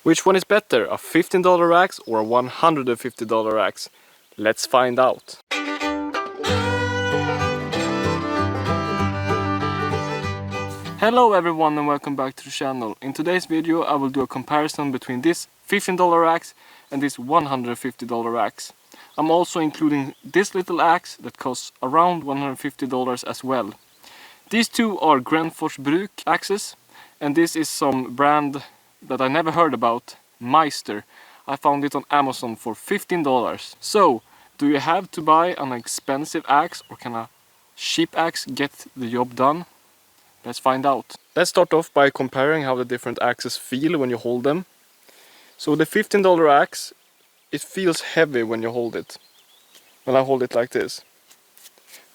Which one is better, a $15 axe or a $150 axe? Let's find out. Hello everyone and welcome back to the channel. In today's video I will do a comparison between this $15 axe and this $150 axe. I'm also including this little axe that costs around $150 as well. These two are Grenfors Bruk axes, and this is some brand that I never heard about, Meister. I found it on Amazon for $15. So, do you have to buy an expensive axe or can a cheap axe get the job done? Let's find out. Let's start off by comparing how the different axes feel when you hold them. So the $15 axe, it feels heavy when you hold it. When I hold it like this.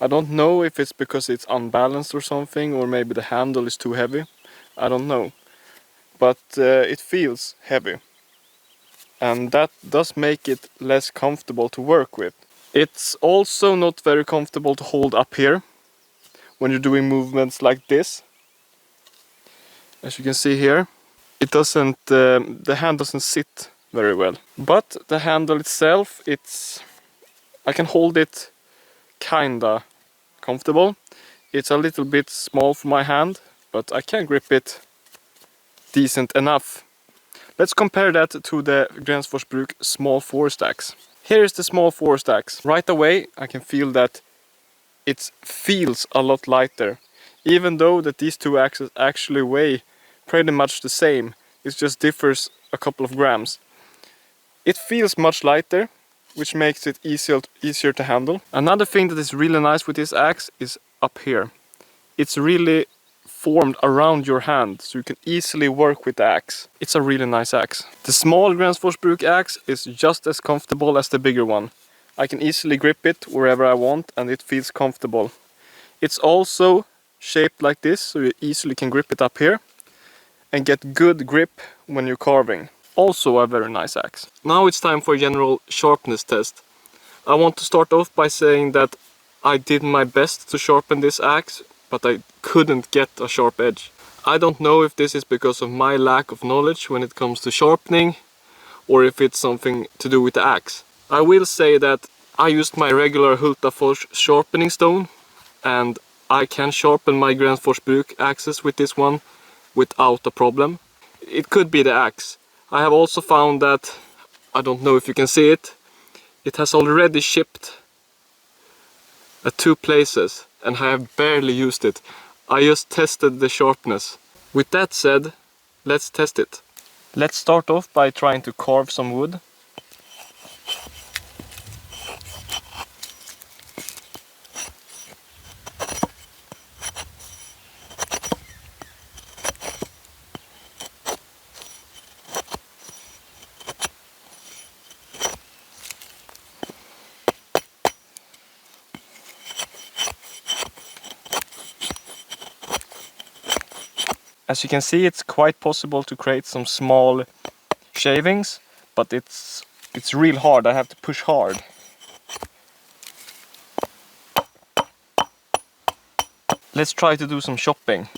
I don't know if it's because it's unbalanced or something, or maybe the handle is too heavy. I don't know. But it feels heavy. And that does make it less comfortable to work with. It's also not very comfortable to hold up here when you're doing movements like this. As you can see here, it doesn't, the hand doesn't sit very well. But the handle itself, I can hold it kinda comfortable. It's a little bit small for my hand, but I can grip it decent enough. Let's compare that to the Grenfors Bruk small forest axe. Here is the small forest axe. Right away I can feel that it feels a lot lighter. Even though that these two axes actually weigh pretty much the same, it just differs a couple of grams. It feels much lighter, which makes it easier to handle. Another thing that is really nice with this axe is up here. It's really formed around your hand, so you can easily work with the axe. It's a really nice axe. The small Grenfors Bruk axe is just as comfortable as the bigger one. I can easily grip it wherever I want and it feels comfortable. It's also shaped like this, so you easily can grip it up here and get good grip when you're carving. Also a very nice axe. Now it's time for a general sharpness test. I want to start off by saying that I did my best to sharpen this axe, but I couldn't get a sharp edge. I don't know if this is because of my lack of knowledge when it comes to sharpening, or if it's something to do with the axe. I will say that I used my regular Hultafors sharpening stone, and I can sharpen my Grenfors Bruk axes with this one without a problem. It could be the axe. I have also found that, I don't know if you can see it, it has already shipped at 2 places and I have barely used it. I just tested the sharpness. With that said, let's test it. Let's start off by trying to carve some wood. As you can see, it's quite possible to create some small shavings, but it's real hard. I have to push hard. Let's try to do some chopping.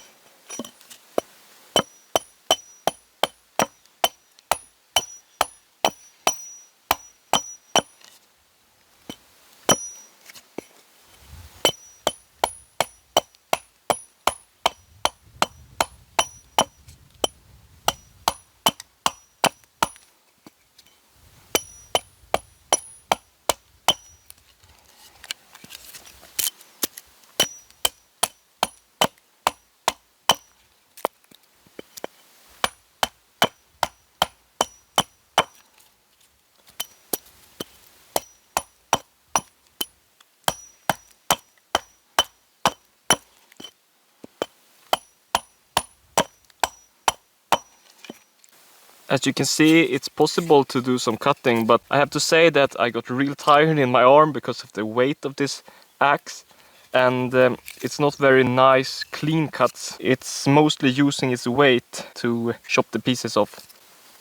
As you can see, it's possible to do some cutting, but I have to say that I got real tired in my arm because of the weight of this axe, and it's not very nice clean cuts. It's mostly using its weight to chop the pieces off.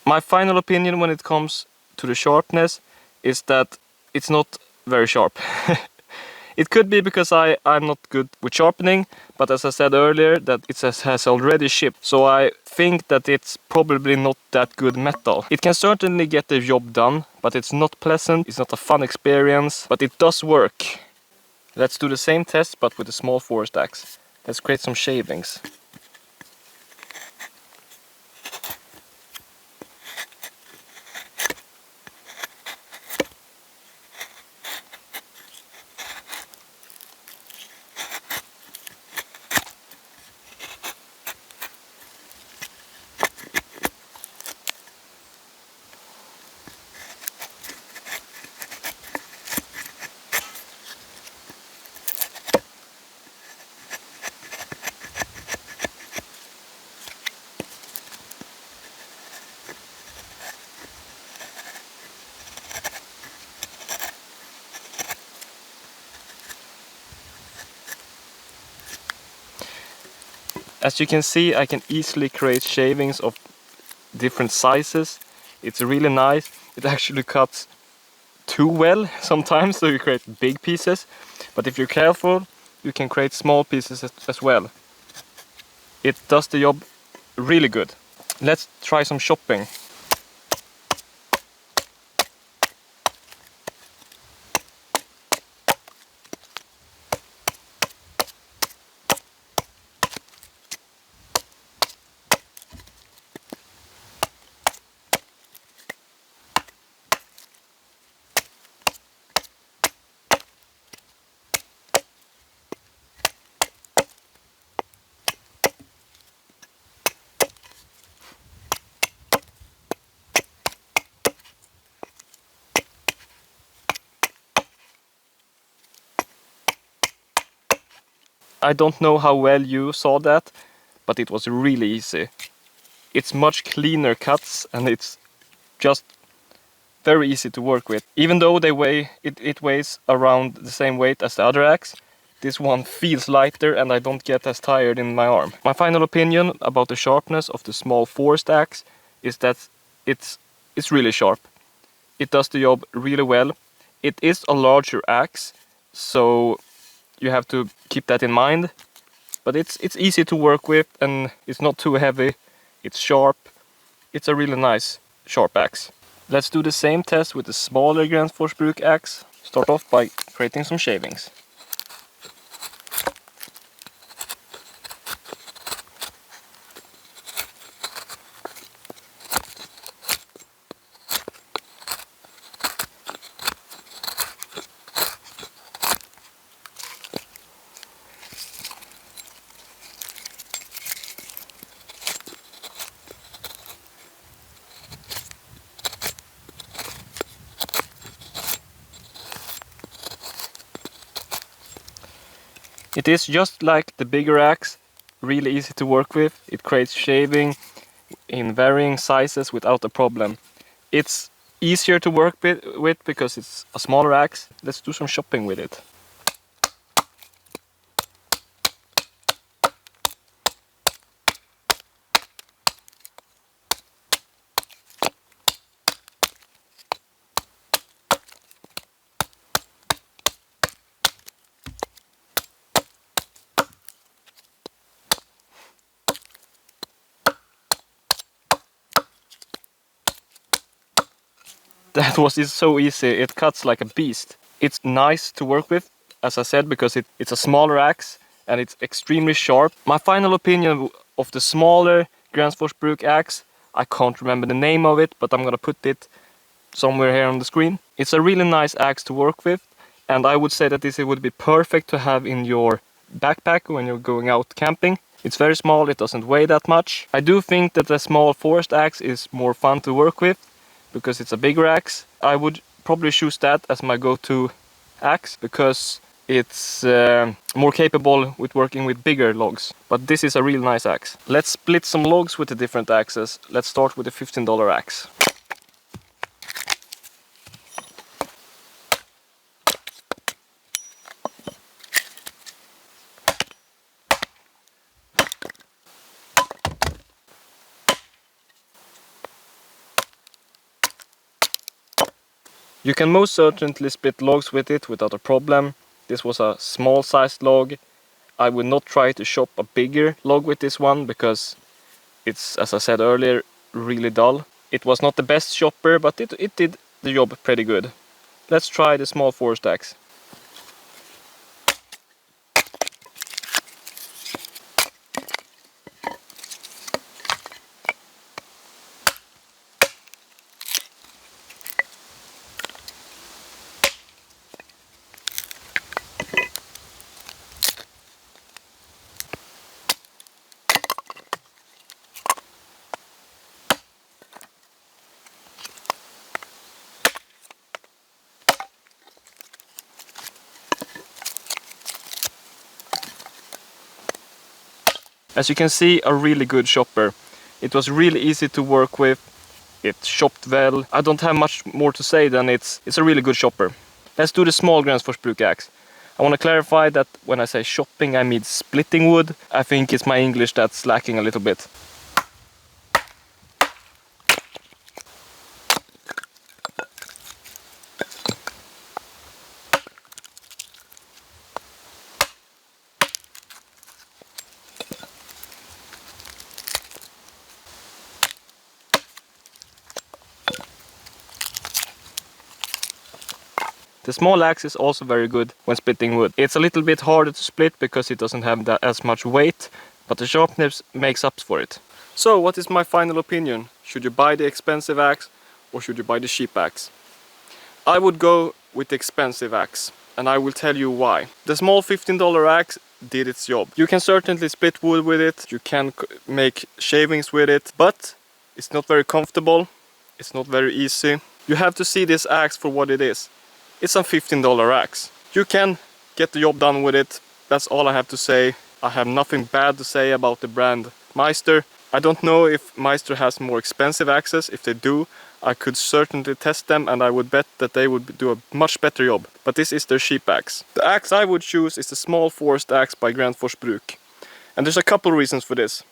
My final opinion when it comes to the sharpness is that it's not very sharp. It could be because I'm not good with sharpening, but as I said earlier, that it has already shipped, so I think that it's probably not that good metal. It can certainly get the job done, but it's not pleasant, it's not a fun experience, but it does work. Let's do the same test, but with a small forest axe. Let's create some shavings. As you can see, I can easily create shavings of different sizes. It's really nice. It actually cuts too well sometimes, so you create big pieces. But if you're careful, you can create small pieces as well. It does the job really good. Let's try some chopping. I don't know how well you saw that, but it was really easy. It's much cleaner cuts and it's just very easy to work with. Even though it weighs around the same weight as the other axe, this one feels lighter and I don't get as tired in my arm. My final opinion about the sharpness of the small forest axe is that it's really sharp. It does the job really well. It is a larger axe, so you have to keep that in mind. But it's easy to work with and it's not too heavy. It's sharp. It's a really nice sharp axe. Let's do the same test with the smaller Gränsforsbruk axe. Start off by creating some shavings. It is just like the bigger axe, really easy to work with. It creates shaving in varying sizes without a problem. It's easier to work with because it's a smaller axe. Let's do some chopping with it. That was so easy, it cuts like a beast. It's nice to work with, as I said, because it's a smaller axe and it's extremely sharp. My final opinion of the smaller Gränsforsbruk axe, I can't remember the name of it, but I'm gonna put it somewhere here on the screen. It's a really nice axe to work with, and I would say that this would be perfect to have in your backpack when you're going out camping. It's very small, it doesn't weigh that much. I do think that the small forest axe is more fun to work with, because it's a bigger axe. I would probably choose that as my go-to axe because it's more capable with working with bigger logs. But this is a real nice axe. Let's split some logs with the different axes. Let's start with the $15 axe. You can most certainly split logs with it without a problem. This was a small sized log. I will not try to chop a bigger log with this one because it's, as I said earlier, really dull. It was not the best chopper, but it did the job pretty good. Let's try the small forest axe. As you can see, a really good chopper. It was really easy to work with. It chopped well. I don't have much more to say than it's a really good chopper. Let's do the small Gränsforsbruk axe. I want to clarify that when I say chopping, I mean splitting wood. I think it's my English that's lacking a little bit. The small axe is also very good when splitting wood. It's a little bit harder to split because it doesn't have as much weight, but the sharpness makes up for it. So what is my final opinion? Should you buy the expensive axe or should you buy the cheap axe? I would go with the expensive axe, and I will tell you why. The small $15 axe did its job. You can certainly split wood with it, you can make shavings with it, but it's not very comfortable, it's not very easy. You have to see this axe for what it is. It's a $15 axe. You can get the job done with it. That's all I have to say. I have nothing bad to say about the brand Meister. I don't know if Meister has more expensive axes. If they do, I could certainly test them and I would bet that they would do a much better job. But this is their cheap axe. The axe I would choose is the small forest axe by Gränsforsbruk. And there's a couple of reasons for this.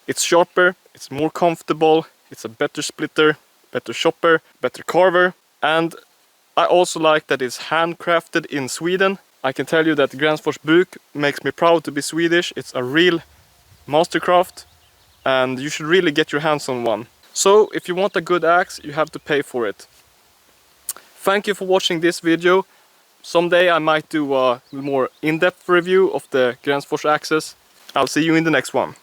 It's sharper, it's more comfortable, it's a better splitter, better chopper, better carver, and I also like that it's handcrafted in Sweden. I can tell you that Gränsforsbruk makes me proud to be Swedish. It's a real mastercraft and you should really get your hands on one. So if you want a good axe, you have to pay for it. Thank you for watching this video. Someday I might do a more in-depth review of the Gränsfors axes. I'll see you in the next one.